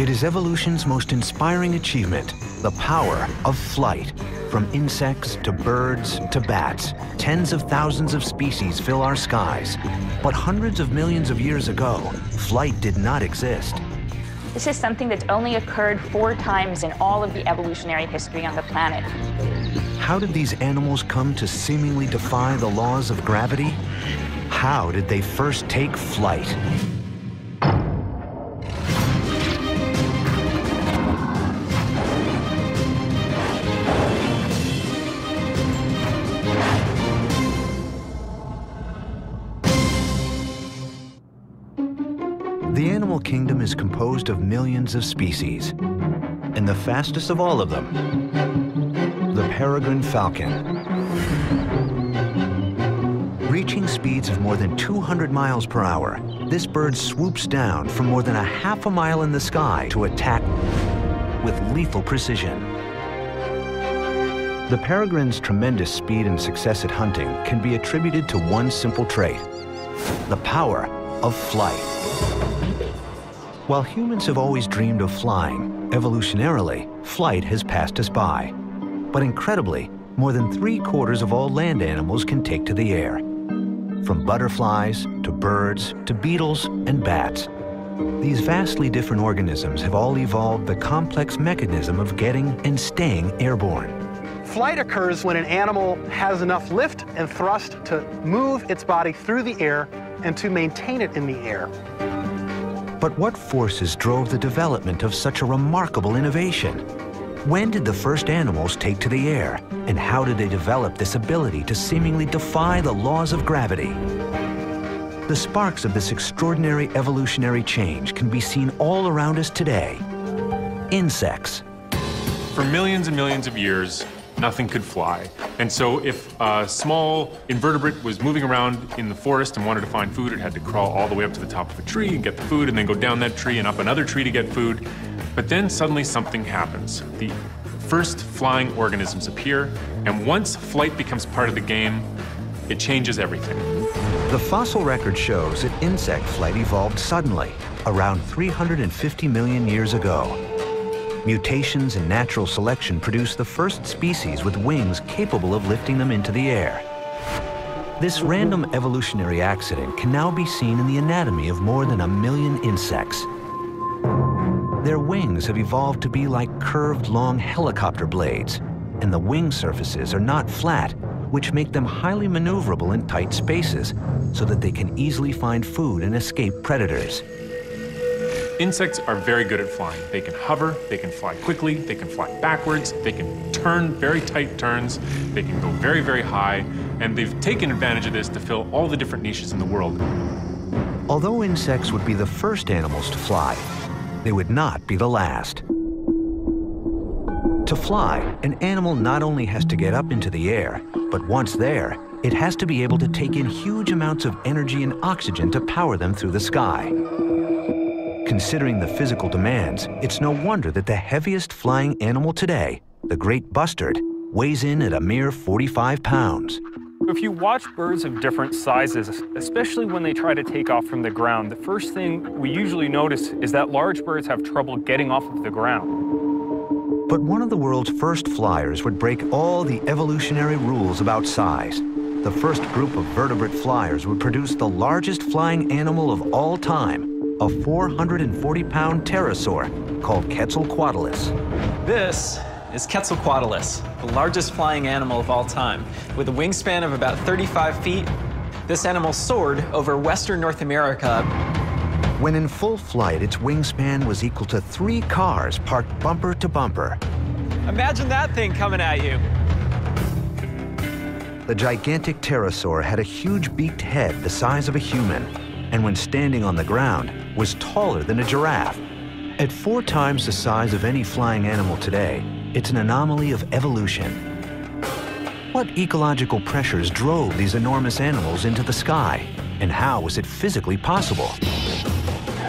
It is evolution's most inspiring achievement, the power of flight. From insects to birds to bats, tens of thousands of species fill our skies. But hundreds of millions of years ago, flight did not exist. This is something that's only occurred 4 times in all of the evolutionary history on the planet. How did these animals come to seemingly defy the laws of gravity? How did they first take flight? The animal kingdom is composed of millions of species, and the fastest of all of them, the peregrine falcon. Reaching speeds of more than 200 miles per hour, this bird swoops down from more than a half a mile in the sky to attack with lethal precision. The peregrine's tremendous speed and success at hunting can be attributed to one simple trait: the power of flight. While humans have always dreamed of flying, evolutionarily, flight has passed us by. But incredibly, more than 3/4 of all land animals can take to the air. From butterflies to birds to beetles and bats. These vastly different organisms have all evolved the complex mechanism of getting and staying airborne. Flight occurs when an animal has enough lift and thrust to move its body through the air and to maintain it in the air. But what forces drove the development of such a remarkable innovation? When did the first animals take to the air? And how did they develop this ability to seemingly defy the laws of gravity? The sparks of this extraordinary evolutionary change can be seen all around us today. Insects. For millions and millions of years, nothing could fly. And so if a small invertebrate was moving around in the forest and wanted to find food, it had to crawl all the way up to the top of a tree and get the food, and then go down that tree and up another tree to get food. But then suddenly something happens. The first flying organisms appear, and once flight becomes part of the game, it changes everything. The fossil record shows that insect flight evolved suddenly, around 350 million years ago. Mutations and natural selection produced the first species with wings capable of lifting them into the air. This random evolutionary accident can now be seen in the anatomy of more than 1 million insects. Their wings have evolved to be like curved, long helicopter blades, and the wing surfaces are not flat, which make them highly maneuverable in tight spaces so that they can easily find food and escape predators. Insects are very good at flying. They can hover, they can fly quickly, they can fly backwards, they can turn very tight turns, they can go very, very high, and they've taken advantage of this to fill all the different niches in the world. Although insects would be the first animals to fly, they would not be the last. To fly, an animal not only has to get up into the air, but once there, it has to be able to take in huge amounts of energy and oxygen to power them through the sky. Considering the physical demands, it's no wonder that the heaviest flying animal today, the great bustard, weighs in at a mere 45 pounds. If you watch birds of different sizes, especially when they try to take off from the ground, the first thing we usually notice is that large birds have trouble getting off of the ground. But one of the world's first flyers would break all the evolutionary rules about size. The first group of vertebrate flyers would produce the largest flying animal of all time, a 440-pound pterosaur called Quetzalcoatlus. This is Quetzalcoatlus, the largest flying animal of all time. With a wingspan of about 35 feet, this animal soared over western North America. When in full flight, its wingspan was equal to 3 cars parked bumper to bumper. Imagine that thing coming at you. The gigantic pterosaur had a huge beaked head the size of a human, and when standing on the ground, was taller than a giraffe. At 4 times the size of any flying animal today, it's an anomaly of evolution. What ecological pressures drove these enormous animals into the sky, and how was it physically possible?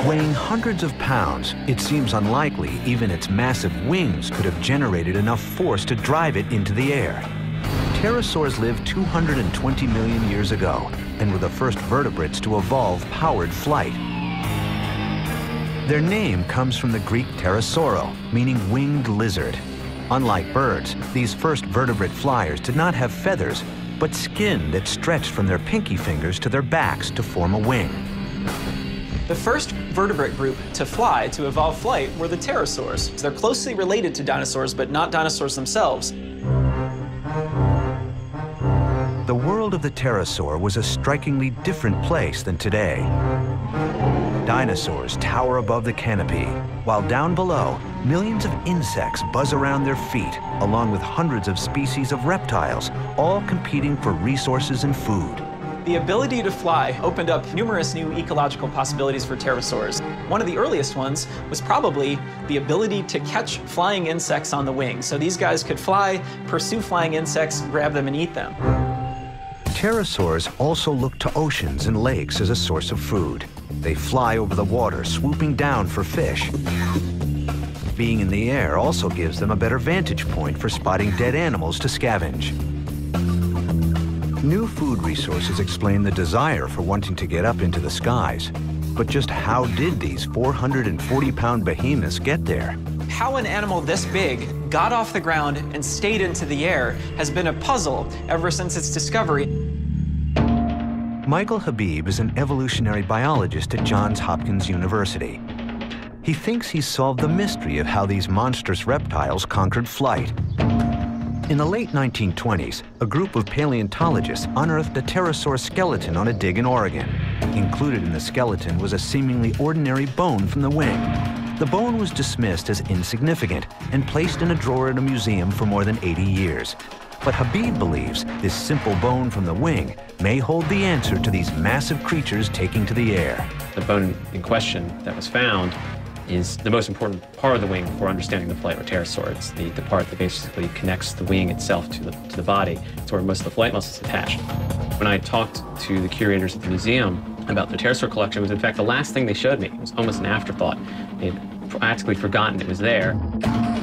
Weighing hundreds of pounds, it seems unlikely even its massive wings could have generated enough force to drive it into the air. Pterosaurs lived 220 million years ago, and were the first vertebrates to evolve powered flight. Their name comes from the Greek pterosauro, meaning winged lizard. Unlike birds, these first vertebrate flyers did not have feathers, but skin that stretched from their pinky fingers to their backs to form a wing. The first vertebrate group to fly, to evolve flight, were the pterosaurs. They're closely related to dinosaurs, but not dinosaurs themselves. The world of the pterosaur was a strikingly different place than today. Dinosaurs tower above the canopy, while down below, millions of insects buzz around their feet, along with hundreds of species of reptiles, all competing for resources and food. The ability to fly opened up numerous new ecological possibilities for pterosaurs. One of the earliest ones was probably the ability to catch flying insects on the wing. So these guys could fly, pursue flying insects, grab them and eat them. Pterosaurs also look to oceans and lakes as a source of food. They fly over the water, swooping down for fish. Being in the air also gives them a better vantage point for spotting dead animals to scavenge. New food resources explain the desire for wanting to get up into the skies. But just how did these 440-pound behemoths get there? How an animal this big got off the ground and stayed into the air has been a puzzle ever since its discovery. Michael Habib is an evolutionary biologist at Johns Hopkins University. He thinks he's solved the mystery of how these monstrous reptiles conquered flight. In the late 1920s, a group of paleontologists unearthed a pterosaur skeleton on a dig in Oregon. Included in the skeleton was a seemingly ordinary bone from the wing. The bone was dismissed as insignificant and placed in a drawer at a museum for more than 80 years. But Habib believes this simple bone from the wing may hold the answer to these massive creatures taking to the air. The bone in question that was found is the most important part of the wing for understanding the flight of a pterosaur. It's the part that basically connects the wing itself to the body. It's where most of the flight muscles attach. When I talked to the curators at the museum about the pterosaur collection, it was in fact the last thing they showed me. It was almost an afterthought. They'd practically forgotten it was there.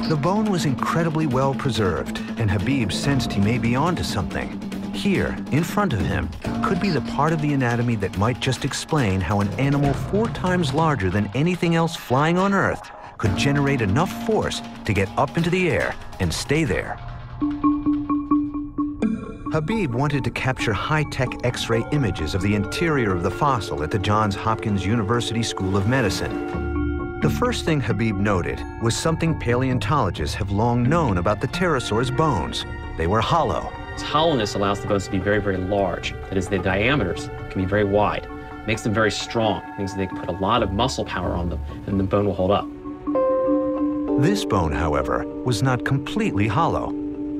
The bone was incredibly well preserved, and Habib sensed he may be onto something. Here, in front of him, could be the part of the anatomy that might just explain how an animal 4 times larger than anything else flying on Earth could generate enough force to get up into the air and stay there. Habib wanted to capture high-tech X-ray images of the interior of the fossil at the Johns Hopkins University School of Medicine. The first thing Habib noted was something paleontologists have long known about the pterosaur's bones. They were hollow. Its hollowness allows the bones to be very, very large. That is, the diameters can be very wide. It makes them very strong. It means that they can put a lot of muscle power on them, and the bone will hold up. This bone, however, was not completely hollow.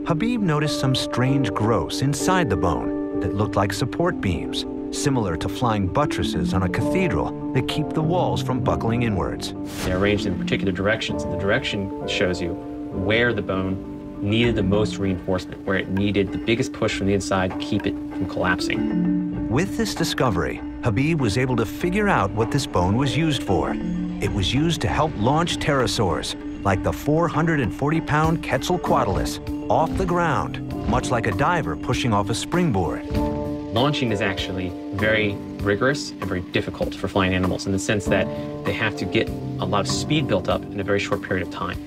Habib noticed some strange growths inside the bone that looked like support beams, similar to flying buttresses on a cathedral that keep the walls from buckling inwards. They're arranged in particular directions, and the direction shows you where the bone needed the most reinforcement, where it needed the biggest push from the inside to keep it from collapsing. With this discovery, Habib was able to figure out what this bone was used for. It was used to help launch pterosaurs, like the 440-pound Quetzalcoatlus, off the ground, much like a diver pushing off a springboard. Launching is actually very rigorous and very difficult for flying animals in the sense that they have to get a lot of speed built up in a very short period of time.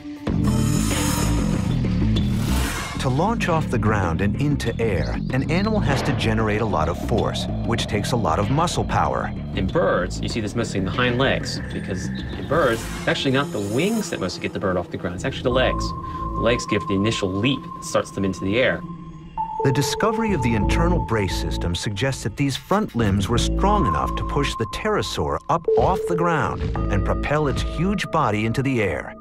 To launch off the ground and into air, an animal has to generate a lot of force, which takes a lot of muscle power. In birds, you see this mostly in the hind legs, because in birds, it's actually not the wings that mostly get the bird off the ground, it's actually the legs. The legs give the initial leap that starts them into the air. The discovery of the internal brace system suggests that these front limbs were strong enough to push the pterosaur up off the ground and propel its huge body into the air.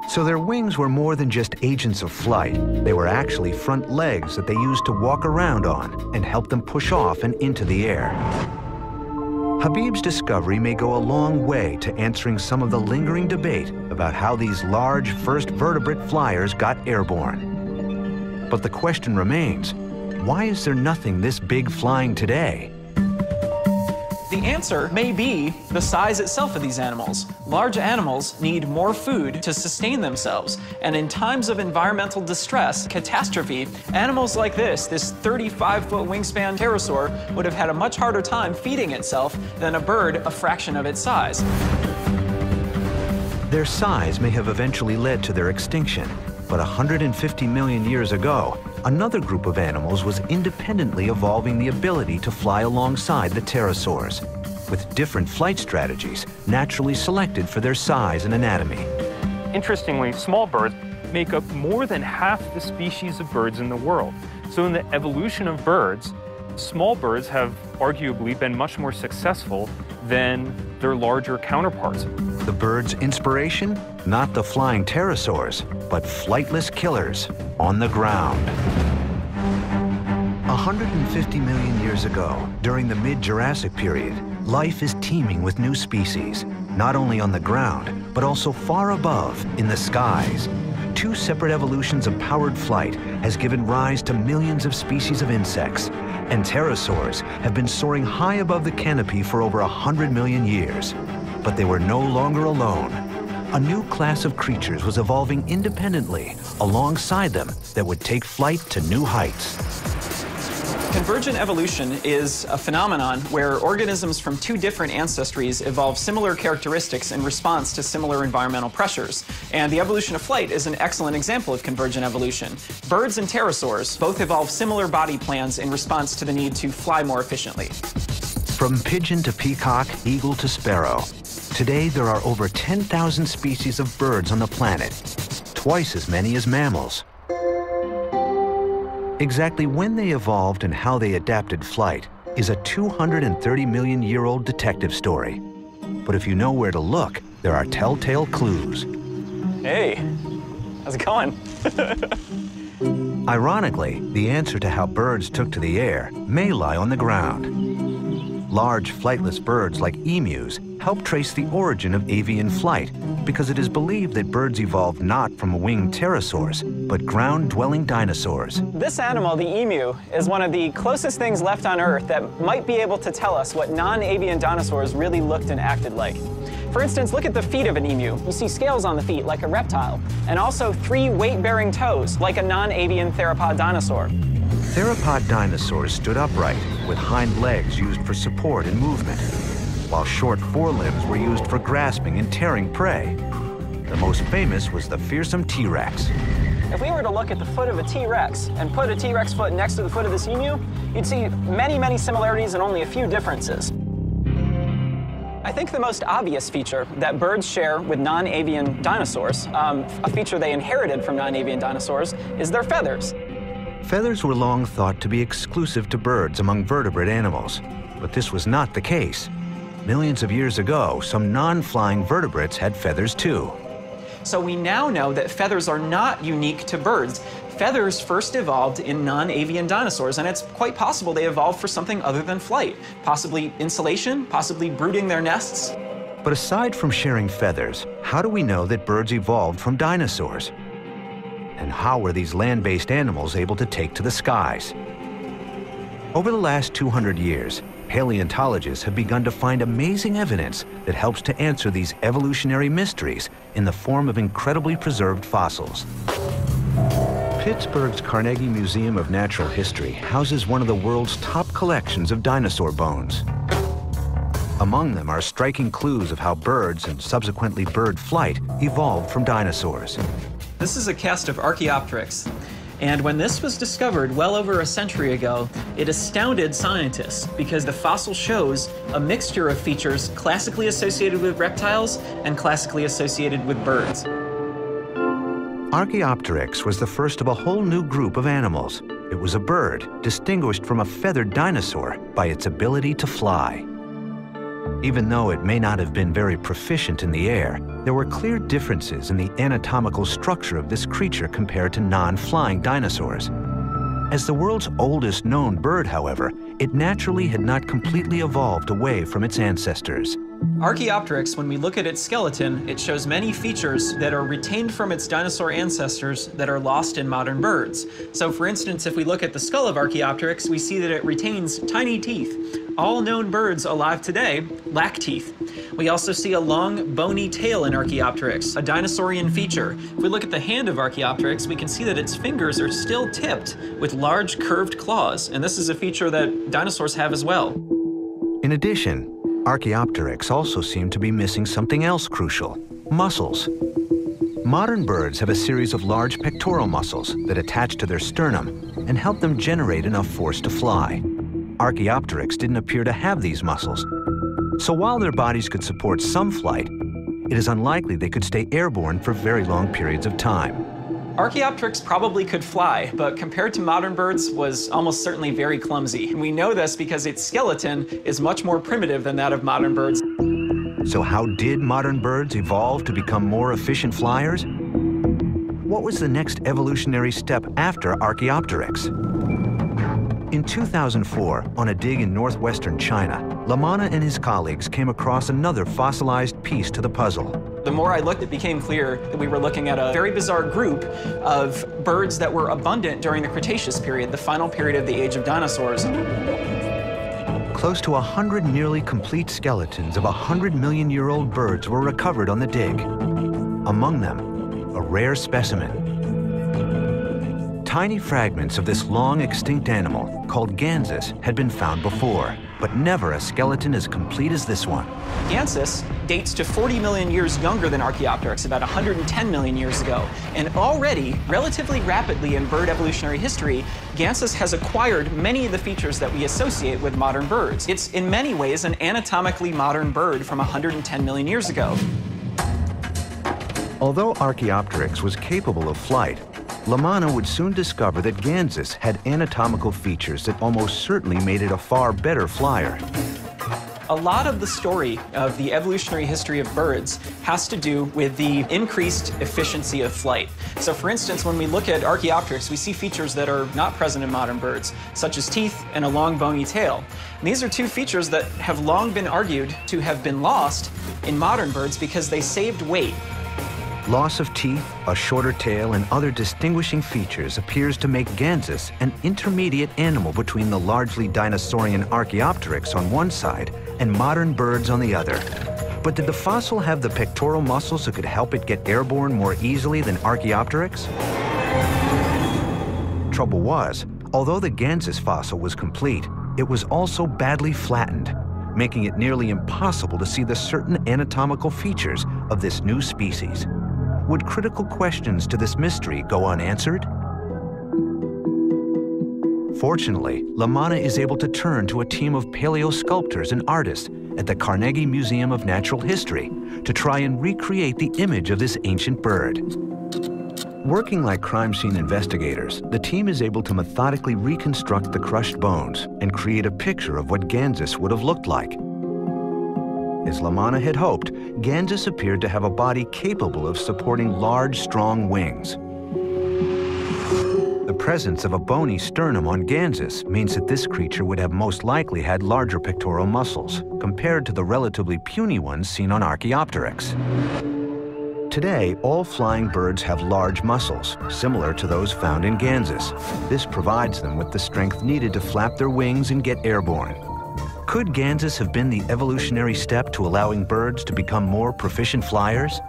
So their wings were more than just agents of flight. They were actually front legs that they used to walk around on and help them push off and into the air. Habib's discovery may go a long way to answering some of the lingering debate about how these large first vertebrate flyers got airborne. But the question remains, why is there nothing this big flying today? The answer may be the size itself of these animals. Large animals need more food to sustain themselves, and in times of environmental distress, catastrophe, animals like this 35-foot wingspan pterosaur would have had a much harder time feeding itself than a bird a fraction of its size. Their size may have eventually led to their extinction, but 150 million years ago, another group of animals was independently evolving the ability to fly alongside the pterosaurs, with different flight strategies naturally selected for their size and anatomy. Interestingly, small birds make up more than half the species of birds in the world. So in the evolution of birds, small birds have arguably been much more successful than their larger counterparts. The bird's inspiration? Not the flying pterosaurs, but flightless killers on the ground. 150 million years ago, during the mid-Jurassic period, life is teeming with new species, not only on the ground, but also far above in the skies. Two separate evolutions of powered flight has given rise to millions of species of insects, and pterosaurs have been soaring high above the canopy for over 100 million years. But they were no longer alone. A new class of creatures was evolving independently alongside them that would take flight to new heights. Convergent evolution is a phenomenon where organisms from two different ancestries evolve similar characteristics in response to similar environmental pressures. And the evolution of flight is an excellent example of convergent evolution. Birds and pterosaurs both evolve similar body plans in response to the need to fly more efficiently. From pigeon to peacock, eagle to sparrow, today there are over 10,000 species of birds on the planet, twice as many as mammals. Exactly when they evolved and how they adapted flight is a 230-million-year-old detective story. But if you know where to look, there are telltale clues. Hey, how's it going? Ironically, the answer to how birds took to the air may lie on the ground. Large flightless birds like emus help trace the origin of avian flight because it is believed that birds evolved not from winged pterosaurs, but ground-dwelling dinosaurs. This animal, the emu, is one of the closest things left on Earth that might be able to tell us what non-avian dinosaurs really looked and acted like. For instance, look at the feet of an emu. You see scales on the feet, like a reptile, and also 3 weight-bearing toes, like a non-avian theropod dinosaur. Theropod dinosaurs stood upright, with hind legs used for support and movement, while short forelimbs were used for grasping and tearing prey. The most famous was the fearsome T-Rex. If we were to look at the foot of a T-Rex and put a T-Rex foot next to the foot of this emu, you'd see many, many similarities and only a few differences. I think the most obvious feature that birds share with non-avian dinosaurs, a feature they inherited from non-avian dinosaurs, is their feathers. Feathers were long thought to be exclusive to birds among vertebrate animals, but this was not the case. Millions of years ago, some non-flying vertebrates had feathers too. So we now know that feathers are not unique to birds. Feathers first evolved in non-avian dinosaurs, and it's quite possible they evolved for something other than flight, possibly insulation, possibly brooding their nests. But aside from sharing feathers, how do we know that birds evolved from dinosaurs? And how were these land-based animals able to take to the skies? Over the last 200 years, paleontologists have begun to find amazing evidence that helps to answer these evolutionary mysteries in the form of incredibly preserved fossils. Pittsburgh's Carnegie Museum of Natural History houses one of the world's top collections of dinosaur bones. Among them are striking clues of how birds and subsequently bird flight evolved from dinosaurs. This is a cast of Archaeopteryx, and when this was discovered well over a century ago, it astounded scientists because the fossil shows a mixture of features classically associated with reptiles and classically associated with birds. Archaeopteryx was the first of a whole new group of animals. It was a bird distinguished from a feathered dinosaur by its ability to fly. Even though it may not have been very proficient in the air, there were clear differences in the anatomical structure of this creature compared to non-flying dinosaurs. As the world's oldest known bird, however, it naturally had not completely evolved away from its ancestors. Archaeopteryx, when we look at its skeleton, it shows many features that are retained from its dinosaur ancestors that are lost in modern birds. So for instance, if we look at the skull of Archaeopteryx, we see that it retains tiny teeth. All known birds alive today lack teeth. We also see a long, bony tail in Archaeopteryx, a dinosaurian feature. If we look at the hand of Archaeopteryx, we can see that its fingers are still tipped with large curved claws, and this is a feature that dinosaurs have as well. In addition, Archaeopteryx also seemed to be missing something else crucial: Muscles. Modern birds have a series of large pectoral muscles that attach to their sternum and help them generate enough force to fly. Archaeopteryx didn't appear to have these muscles. So while their bodies could support some flight, it is unlikely they could stay airborne for very long periods of time. Archaeopteryx probably could fly, but compared to modern birds was almost certainly very clumsy. And we know this because its skeleton is much more primitive than that of modern birds. So how did modern birds evolve to become more efficient flyers? What was the next evolutionary step after Archaeopteryx? In 2004, on a dig in northwestern China, Lamanna and his colleagues came across another fossilized piece to the puzzle. The more I looked, it became clear that we were looking at a very bizarre group of birds that were abundant during the Cretaceous period, the final period of the age of dinosaurs. Close to 100 nearly complete skeletons of 100-million-year-old birds were recovered on the dig. Among them, a rare specimen. Tiny fragments of this long-extinct animal, called Gansus, had been found before, but never a skeleton as complete as this one. Gansus dates to 40 million years younger than Archaeopteryx, about 110 million years ago. And already, relatively rapidly in bird evolutionary history, Gansus has acquired many of the features that we associate with modern birds. It's in many ways an anatomically modern bird from 110 million years ago. Although Archaeopteryx was capable of flight, Lamanna would soon discover that Gansus had anatomical features that almost certainly made it a far better flyer. A lot of the story of the evolutionary history of birds has to do with the increased efficiency of flight. So for instance, when we look at Archaeopteryx, we see features that are not present in modern birds, such as teeth and a long bony tail. And these are two features that have long been argued to have been lost in modern birds because they saved weight. Loss of teeth, a shorter tail, and other distinguishing features appears to make Gansus an intermediate animal between the largely dinosaurian Archaeopteryx on one side and modern birds on the other. But did the fossil have the pectoral muscles that could help it get airborne more easily than Archaeopteryx? Trouble was, although the Gansus fossil was complete, it was also badly flattened, making it nearly impossible to see the certain anatomical features of this new species. Would critical questions to this mystery go unanswered? Fortunately, Lamanna is able to turn to a team of paleosculptors and artists at the Carnegie Museum of Natural History to try and recreate the image of this ancient bird. Working like crime scene investigators, the team is able to methodically reconstruct the crushed bones and create a picture of what Gansus would have looked like. As Lamanna had hoped, Gansus appeared to have a body capable of supporting large, strong wings. The presence of a bony sternum on Gansus means that this creature would have most likely had larger pectoral muscles, compared to the relatively puny ones seen on Archaeopteryx. Today, all flying birds have large muscles, similar to those found in Gansus. This provides them with the strength needed to flap their wings and get airborne. Could Gansus have been the evolutionary step to allowing birds to become more proficient flyers?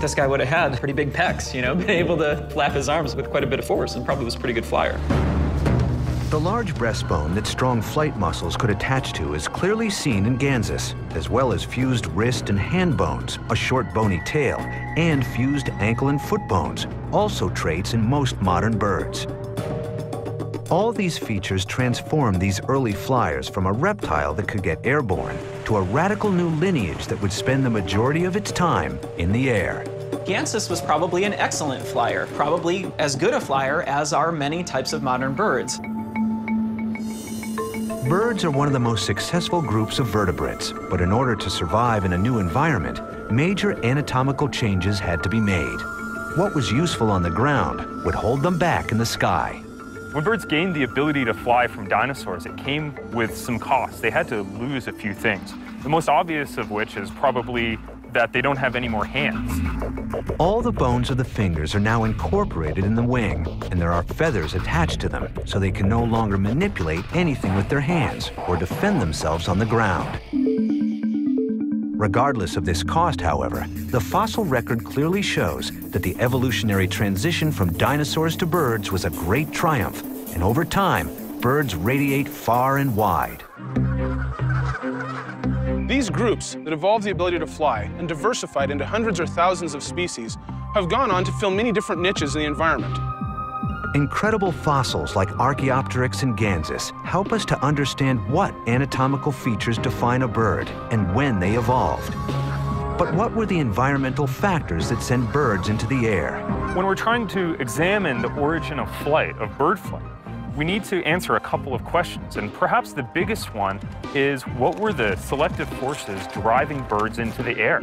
This guy would have had pretty big pecs, you know, been able to flap his arms with quite a bit of force and probably was a pretty good flyer. The large breastbone that strong flight muscles could attach to is clearly seen in Gansus, as well as fused wrist and hand bones, a short bony tail, and fused ankle and foot bones, also traits in most modern birds. All these features transformed these early flyers from a reptile that could get airborne to a radical new lineage that would spend the majority of its time in the air. Gansus was probably an excellent flyer, probably as good a flyer as are many types of modern birds. Birds are one of the most successful groups of vertebrates, but in order to survive in a new environment, major anatomical changes had to be made. What was useful on the ground would hold them back in the sky. When birds gained the ability to fly from dinosaurs, it came with some costs. They had to lose a few things. The most obvious of which is probably that they don't have any more hands. All the bones of the fingers are now incorporated in the wing, and there are feathers attached to them, so they can no longer manipulate anything with their hands or defend themselves on the ground. Regardless of this cost, however, the fossil record clearly shows that the evolutionary transition from dinosaurs to birds was a great triumph, and over time, birds radiate far and wide. These groups that evolved the ability to fly and diversified into hundreds or thousands of species have gone on to fill many different niches in the environment. Incredible fossils like Archaeopteryx and Ganzis help us to understand what anatomical features define a bird and when they evolved. But what were the environmental factors that send birds into the air? When we're trying to examine the origin of flight, of bird flight, we need to answer a couple of questions, and perhaps the biggest one is, what were the selective forces driving birds into the air?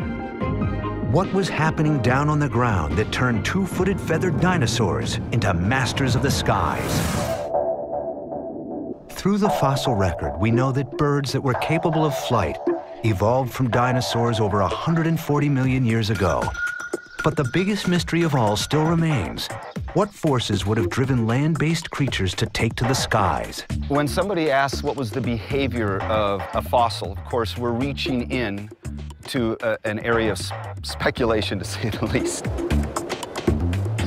What was happening down on the ground that turned two-footed feathered dinosaurs into masters of the skies? Through the fossil record, we know that birds that were capable of flight evolved from dinosaurs over 140 million years ago. But the biggest mystery of all still remains. What forces would have driven land-based creatures to take to the skies? When somebody asks what was the behavior of a fossil, of course, we're reaching in to an area of speculation, to say the least.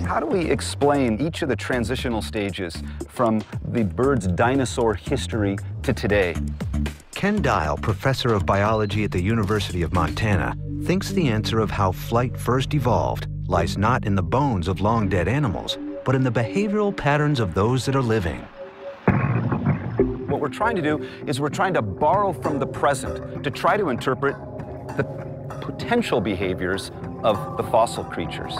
How do we explain each of the transitional stages from the bird's dinosaur history to today? Ken Dial, professor of biology at the University of Montana, thinks the answer of how flight first evolved lies not in the bones of long-dead animals, but in the behavioral patterns of those that are living. What we're trying to do is we're trying to borrow from the present to try to interpret the potential behaviors of the fossil creatures.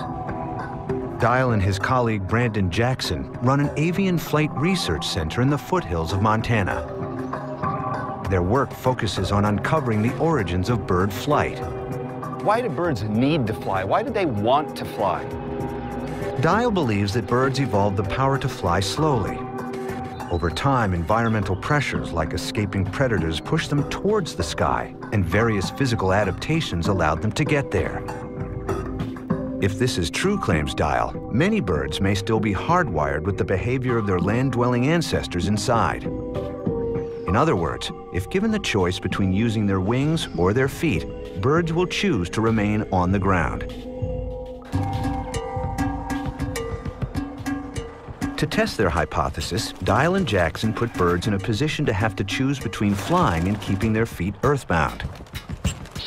Dial and his colleague Brandon Jackson run an avian flight research center in the foothills of Montana. Their work focuses on uncovering the origins of bird flight. Why do birds need to fly? Why do they want to fly? Dial believes that birds evolved the power to fly slowly. Over time, environmental pressures like escaping predators pushed them towards the sky, and various physical adaptations allowed them to get there. If this is true, claims Dial, many birds may still be hardwired with the behavior of their land-dwelling ancestors inside. In other words, if given the choice between using their wings or their feet, birds will choose to remain on the ground. To test their hypothesis, Dial and Jackson put birds in a position to have to choose between flying and keeping their feet earthbound.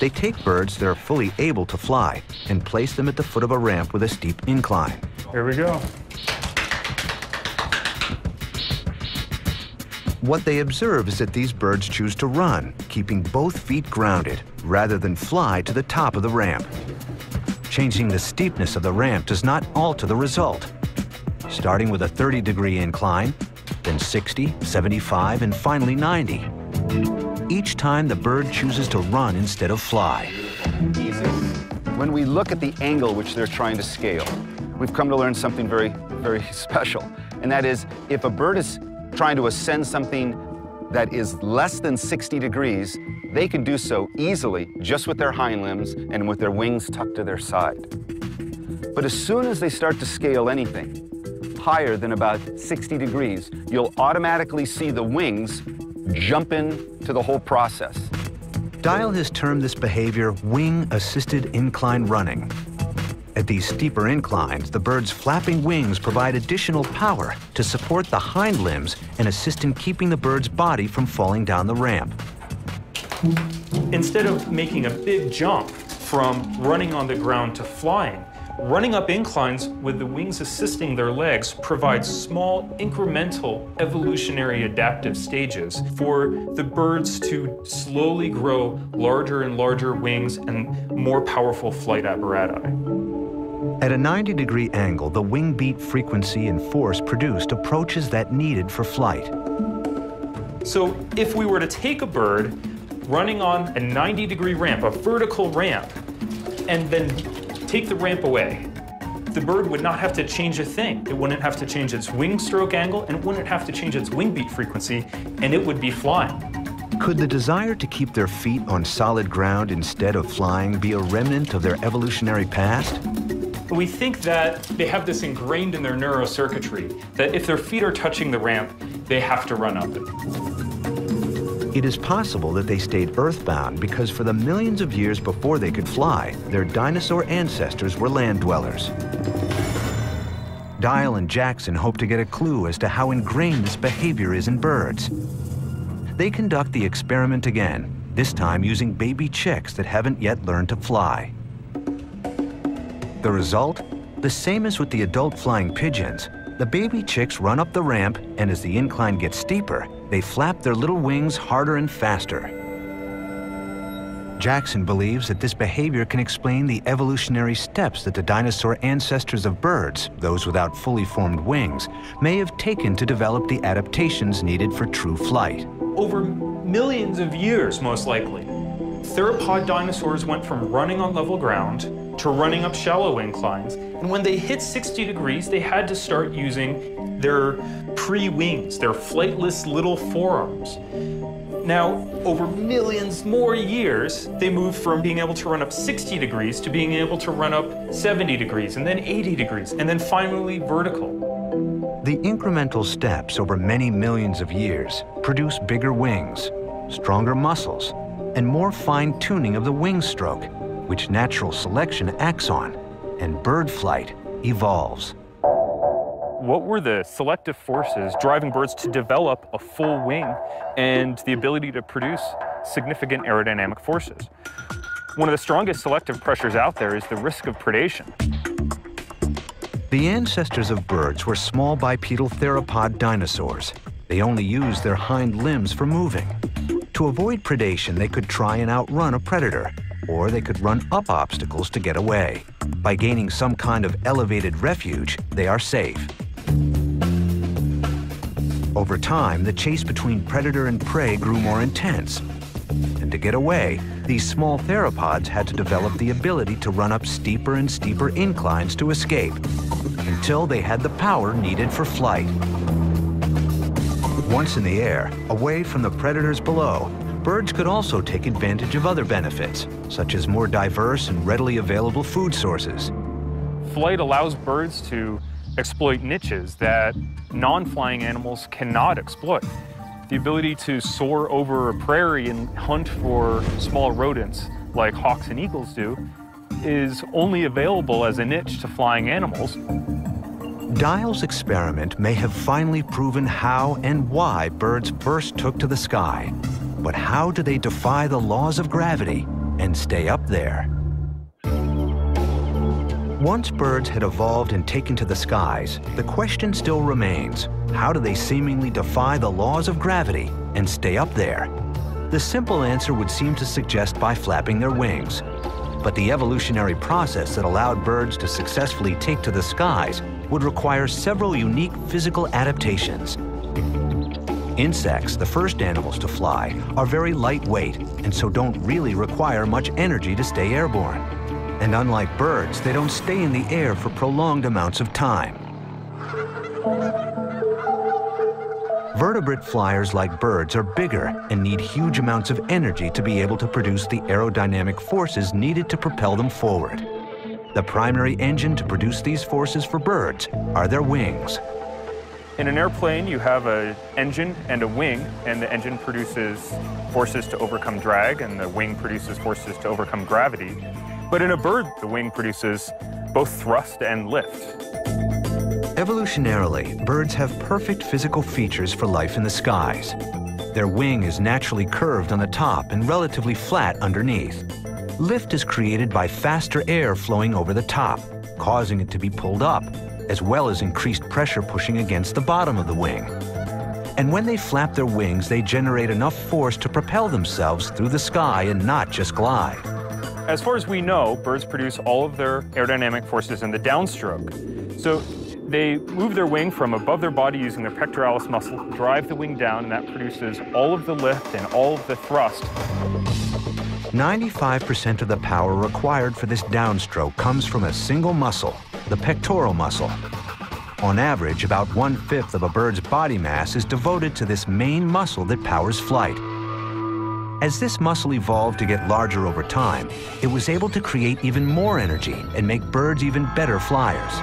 They take birds that are fully able to fly and place them at the foot of a ramp with a steep incline. Here we go. What they observe is that these birds choose to run, keeping both feet grounded, rather than fly to the top of the ramp. Changing the steepness of the ramp does not alter the result. Starting with a 30-degree incline, then 60, 75, and finally 90. Each time the bird chooses to run instead of fly. When we look at the angle which they're trying to scale, we've come to learn something very, very special. And that is, if a bird is trying to ascend something that is less than 60 degrees, they can do so easily just with their hind limbs and with their wings tucked to their side. But as soon as they start to scale anything higher than about 60 degrees, you'll automatically see the wings jump into the whole process. Dial has termed this behavior wing-assisted incline running. At these steeper inclines, the bird's flapping wings provide additional power to support the hind limbs and assist in keeping the bird's body from falling down the ramp. Instead of making a big jump from running on the ground to flying, running up inclines with the wings assisting their legs provides small, incremental, evolutionary adaptive stages for the birds to slowly grow larger and larger wings and more powerful flight apparatus. At a 90-degree angle, the wing beat frequency and force produced approaches that needed for flight. So if we were to take a bird running on a 90-degree ramp, a vertical ramp, and then take the ramp away, the bird would not have to change a thing. It wouldn't have to change its wing stroke angle, and it wouldn't have to change its wing beat frequency, and it would be flying. Could the desire to keep their feet on solid ground instead of flying be a remnant of their evolutionary past? We think that they have this ingrained in their neurocircuitry, that if their feet are touching the ramp, they have to run up it. It is possible that they stayed earthbound because for the millions of years before they could fly, their dinosaur ancestors were land dwellers. Dial and Jackson hope to get a clue as to how ingrained this behavior is in birds. They conduct the experiment again this time using baby chicks that haven't yet learned to fly. The result? The same as with the adult flying pigeons. The baby chicks run up the ramp, and as the incline gets steeper, they flap their little wings harder and faster. Jackson believes that this behavior can explain the evolutionary steps that the dinosaur ancestors of birds, those without fully formed wings, may have taken to develop the adaptations needed for true flight. Over millions of years, most likely, theropod dinosaurs went from running on level ground to running up shallow inclines. And when they hit 60 degrees, they had to start using their pre-wings, their flightless little forearms. Now, over millions more years, they moved from being able to run up 60 degrees to being able to run up 70 degrees, and then 80 degrees, and then finally vertical. The incremental steps over many millions of years produce bigger wings, stronger muscles, and more fine-tuning of the wing stroke, which natural selection acts on, and bird flight evolves. What were the selective forces driving birds to develop a full wing and the ability to produce significant aerodynamic forces? One of the strongest selective pressures out there is the risk of predation. The ancestors of birds were small bipedal theropod dinosaurs. They only used their hind limbs for moving. To avoid predation, they could try and outrun a predator, or they could run up obstacles to get away. By gaining some kind of elevated refuge, they are safe. Over time, the chase between predator and prey grew more intense. And to get away, these small theropods had to develop the ability to run up steeper and steeper inclines to escape, until they had the power needed for flight. Once in the air, away from the predators below, birds could also take advantage of other benefits, such as more diverse and readily available food sources. Flight allows birds to exploit niches that non-flying animals cannot exploit. The ability to soar over a prairie and hunt for small rodents, like hawks and eagles do, is only available as a niche to flying animals. Dial's experiment may have finally proven how and why birds first took to the sky. But how do they defy the laws of gravity and stay up there? Once birds had evolved and taken to the skies, the question still remains, how do they seemingly defy the laws of gravity and stay up there? The simple answer would seem to suggest by flapping their wings. But the evolutionary process that allowed birds to successfully take to the skies would require several unique physical adaptations. Insects, the first animals to fly, are very lightweight and so don't really require much energy to stay airborne. And unlike birds, they don't stay in the air for prolonged amounts of time. Vertebrate flyers like birds are bigger and need huge amounts of energy to be able to produce the aerodynamic forces needed to propel them forward. The primary engine to produce these forces for birds are their wings. In an airplane, you have an engine and a wing, and the engine produces forces to overcome drag, and the wing produces forces to overcome gravity. But in a bird, the wing produces both thrust and lift. Evolutionarily, birds have perfect physical features for life in the skies. Their wing is naturally curved on the top and relatively flat underneath. Lift is created by faster air flowing over the top, causing it to be pulled up, as well as increased pressure pushing against the bottom of the wing. And when they flap their wings, they generate enough force to propel themselves through the sky and not just glide. As far as we know, birds produce all of their aerodynamic forces in the downstroke. So they move their wing from above their body using their pectoralis muscle, drive the wing down, and that produces all of the lift and all of the thrust. 95% of the power required for this downstroke comes from a single muscle, the pectoral muscle. On average, about 1/5 of a bird's body mass is devoted to this main muscle that powers flight. As this muscle evolved to get larger over time, it was able to create even more energy and make birds even better flyers.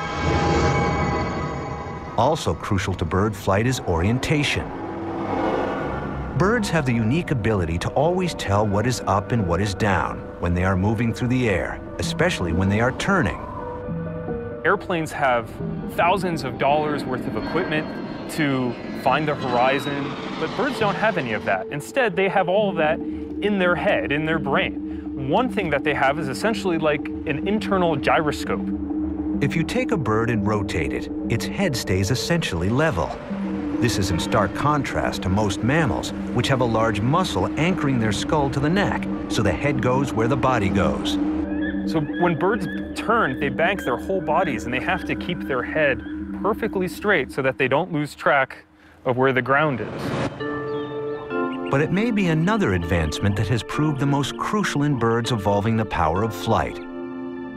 Also crucial to bird flight is orientation. Birds have the unique ability to always tell what is up and what is down when they are moving through the air, especially when they are turning. Airplanes have thousands of dollars worth of equipment to find the horizon, but birds don't have any of that. Instead, they have all of that in their head, in their brain. One thing that they have is essentially like an internal gyroscope. If you take a bird and rotate it, its head stays essentially level. This is in stark contrast to most mammals, which have a large muscle anchoring their skull to the neck, so the head goes where the body goes. So when birds turn, they bank their whole bodies, and they have to keep their head perfectly straight so that they don't lose track of where the ground is. But it may be another advancement that has proved the most crucial in birds evolving the power of flight.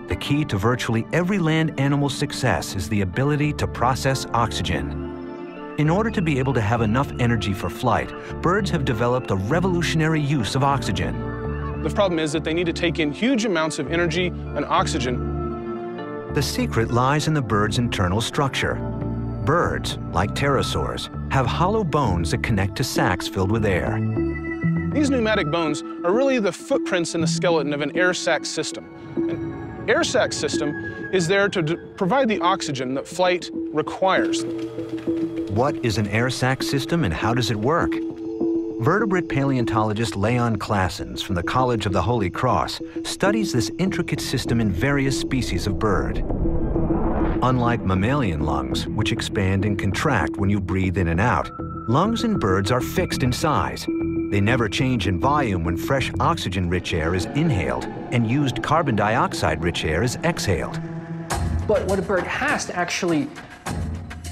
The key to virtually every land animal's success is the ability to process oxygen. In order to be able to have enough energy for flight, birds have developed a revolutionary use of oxygen. The problem is that they need to take in huge amounts of energy and oxygen. The secret lies in the bird's internal structure. Birds, like pterosaurs, have hollow bones that connect to sacs filled with air. These pneumatic bones are really the footprints in the skeleton of an air sac system. An air sac system is there to provide the oxygen that flight requires. What is an air sac system and how does it work? Vertebrate paleontologist Leon Claessens from the College of the Holy Cross studies this intricate system in various species of bird. Unlike mammalian lungs, which expand and contract when you breathe in and out, lungs in birds are fixed in size. They never change in volume when fresh oxygen-rich air is inhaled and used carbon dioxide-rich air is exhaled. But what a bird has to actually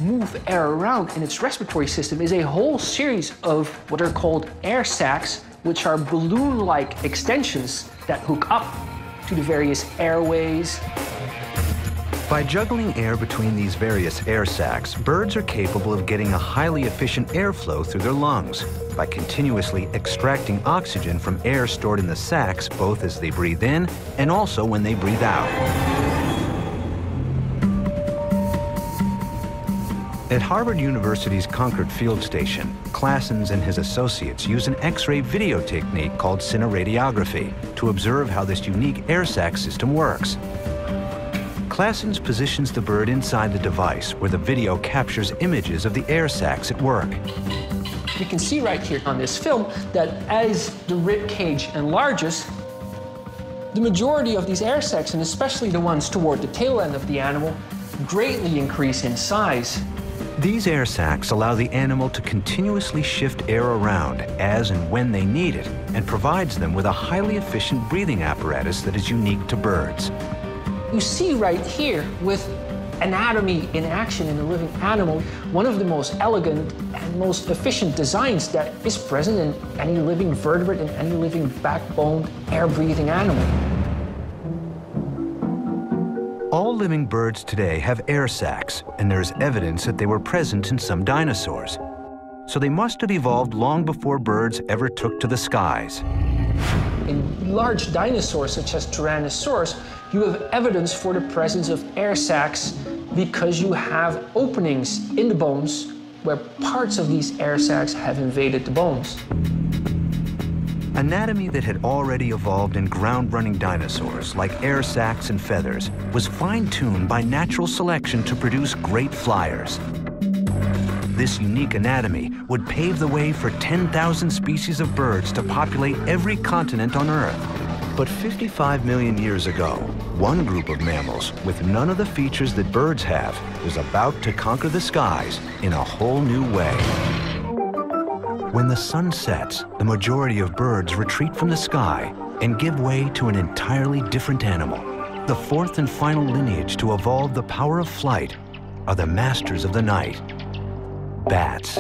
move air around in its respiratory system is a whole series of what are called air sacs, which are balloon-like extensions that hook up to the various airways. By juggling air between these various air sacs, birds are capable of getting a highly efficient airflow through their lungs by continuously extracting oxygen from air stored in the sacs, both as they breathe in and also when they breathe out. At Harvard University's Concord Field Station, Claessens and his associates use an X-ray video technique called cineradiography to observe how this unique air sac system works. Claessens positions the bird inside the device where the video captures images of the air sacs at work. You can see right here on this film that as the rib cage enlarges, the majority of these air sacs, and especially the ones toward the tail end of the animal, greatly increase in size. These air sacs allow the animal to continuously shift air around as and when they need it, and provides them with a highly efficient breathing apparatus that is unique to birds. You see right here with anatomy in action in a living animal, one of the most elegant and most efficient designs that is present in any living vertebrate, in any living backboned, air-breathing animal. All living birds today have air sacs, and there is evidence that they were present in some dinosaurs. So they must have evolved long before birds ever took to the skies. In large dinosaurs, such as Tyrannosaurus, you have evidence for the presence of air sacs because you have openings in the bones where parts of these air sacs have invaded the bones. Anatomy that had already evolved in ground-running dinosaurs, like air sacs and feathers, was fine-tuned by natural selection to produce great flyers. This unique anatomy would pave the way for 10,000 species of birds to populate every continent on Earth. But 55 million years ago, one group of mammals with none of the features that birds have was about to conquer the skies in a whole new way. When the sun sets, the majority of birds retreat from the sky and give way to an entirely different animal. The fourth and final lineage to evolve the power of flight are the masters of the night, bats.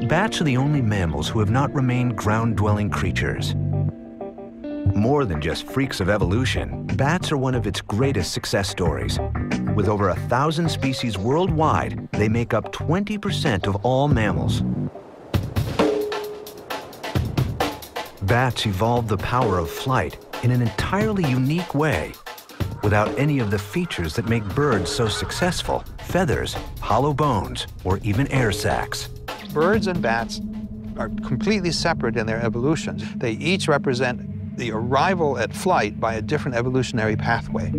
Bats are the only mammals who have not remained ground-dwelling creatures. More than just freaks of evolution, bats are one of its greatest success stories. With over 1,000 species worldwide, they make up 20% of all mammals. Bats evolved the power of flight in an entirely unique way, without any of the features that make birds so successful: feathers, hollow bones, or even air sacs. Birds and bats are completely separate in their evolutions. They each represent the arrival at flight by a different evolutionary pathway.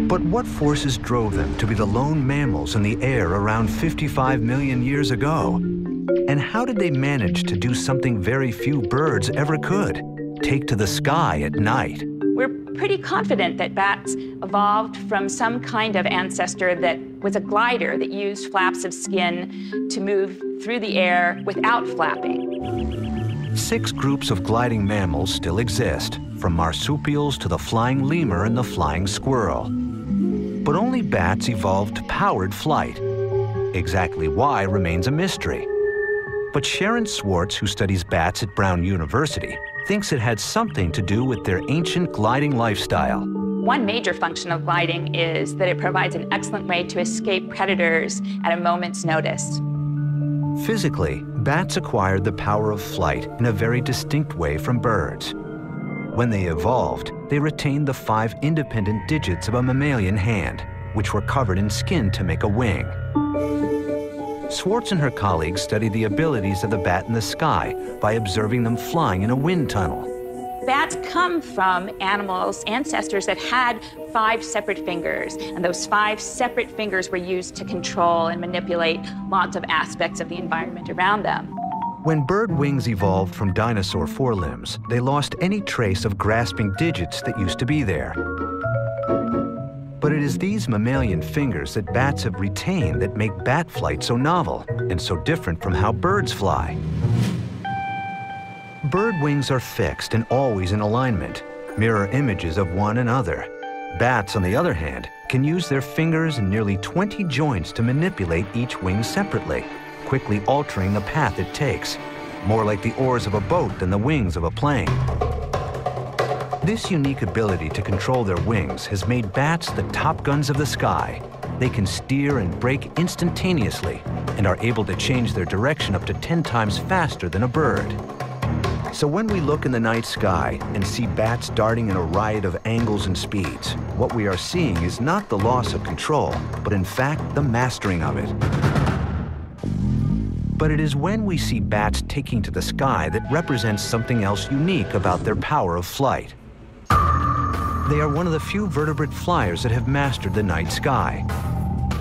But what forces drove them to be the lone mammals in the air around 55 million years ago? And how did they manage to do something very few birds ever could? Take to the sky at night. We're pretty confident that bats evolved from some kind of ancestor that was a glider that used flaps of skin to move through the air without flapping. 6 groups of gliding mammals still exist, from marsupials to the flying lemur and the flying squirrel. But only bats evolved powered flight. Exactly why remains a mystery. But Sharon Swartz, who studies bats at Brown University, thinks it had something to do with their ancient gliding lifestyle. One major function of gliding is that it provides an excellent way to escape predators at a moment's notice. Physically, bats acquired the power of flight in a very distinct way from birds. When they evolved, they retained the 5 independent digits of a mammalian hand, which were covered in skin to make a wing. Swartz and her colleagues studied the abilities of the bat in the sky by observing them flying in a wind tunnel. Bats come from animals, ancestors that had 5 separate fingers, and those 5 separate fingers were used to control and manipulate lots of aspects of the environment around them. When bird wings evolved from dinosaur forelimbs, they lost any trace of grasping digits that used to be there. But it is these mammalian fingers that bats have retained that make bat flight so novel and so different from how birds fly. Bird wings are fixed and always in alignment, mirror images of one another. Bats, on the other hand, can use their fingers and nearly 20 joints to manipulate each wing separately, quickly altering the path it takes, more like the oars of a boat than the wings of a plane. This unique ability to control their wings has made bats the top guns of the sky. They can steer and brake instantaneously and are able to change their direction up to 10 times faster than a bird. So when we look in the night sky and see bats darting in a riot of angles and speeds, what we are seeing is not the loss of control, but in fact the mastering of it. But it is when we see bats taking to the sky that represents something else unique about their power of flight. They are one of the few vertebrate flyers that have mastered the night sky.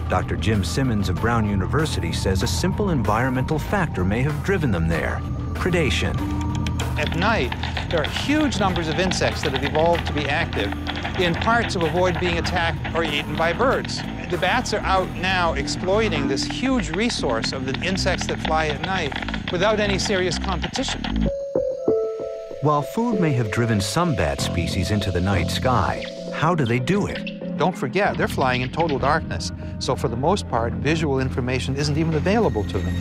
Dr. Jim Simmons of Brown University says a simple environmental factor may have driven them there: predation. At night, there are huge numbers of insects that have evolved to be active, in part to avoid being attacked or eaten by birds. The bats are out now exploiting this huge resource of the insects that fly at night without any serious competition. While food may have driven some bat species into the night sky, how do they do it? Don't forget, they're flying in total darkness, so for the most part, visual information isn't even available to them.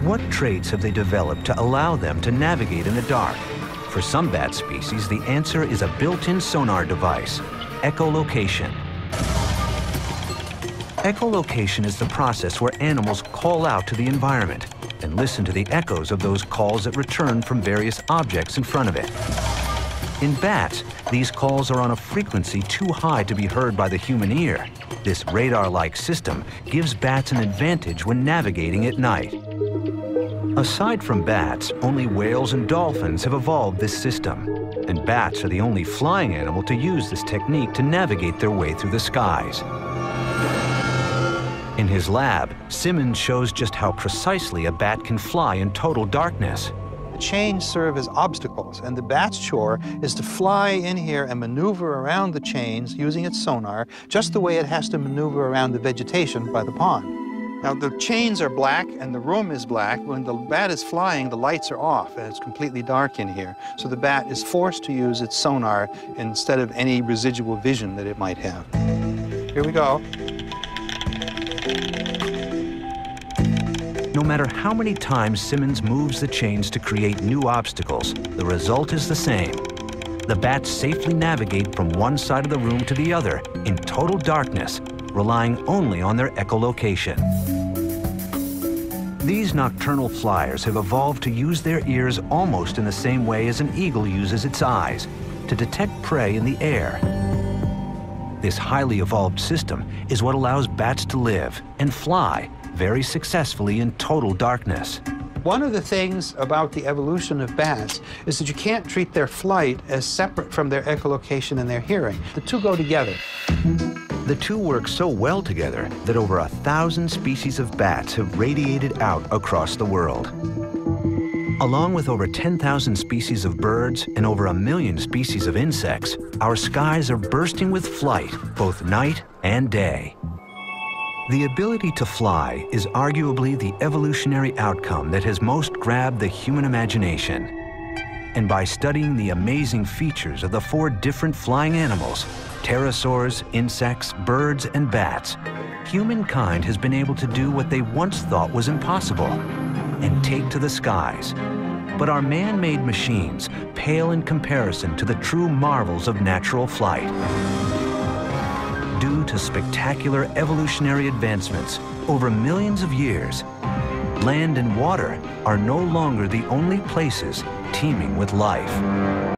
What traits have they developed to allow them to navigate in the dark? For some bat species, the answer is a built-in sonar device, echolocation. Echolocation is the process where animals call out to the environment and listen to the echoes of those calls that return from various objects in front of it. In bats, these calls are on a frequency too high to be heard by the human ear. This radar-like system gives bats an advantage when navigating at night. Aside from bats, only whales and dolphins have evolved this system, and bats are the only flying animal to use this technique to navigate their way through the skies. In his lab, Simmons shows just how precisely a bat can fly in total darkness. The chains serve as obstacles, and the bat's chore is to fly in here and maneuver around the chains using its sonar, just the way it has to maneuver around the vegetation by the pond. Now, the chains are black and the room is black. When the bat is flying, the lights are off and it's completely dark in here. So the bat is forced to use its sonar instead of any residual vision that it might have. Here we go. No matter how many times Simmons moves the chains to create new obstacles, the result is the same. The bats safely navigate from one side of the room to the other in total darkness, relying only on their echolocation. These nocturnal flyers have evolved to use their ears almost in the same way as an eagle uses its eyes, to detect prey in the air. This highly evolved system is what allows bats to live and fly very successfully in total darkness. One of the things about the evolution of bats is that you can't treat their flight as separate from their echolocation and their hearing. The two go together. The two work so well together that over 1,000 species of bats have radiated out across the world. Along with over 10,000 species of birds and over 1 million species of insects, our skies are bursting with flight, both night and day. The ability to fly is arguably the evolutionary outcome that has most grabbed the human imagination. And by studying the amazing features of the 4 different flying animals, pterosaurs, insects, birds, and bats, humankind has been able to do what they once thought was impossible, and take to the skies. But our man-made machines pale in comparison to the true marvels of natural flight. Due to spectacular evolutionary advancements over millions of years, land and water are no longer the only places teeming with life.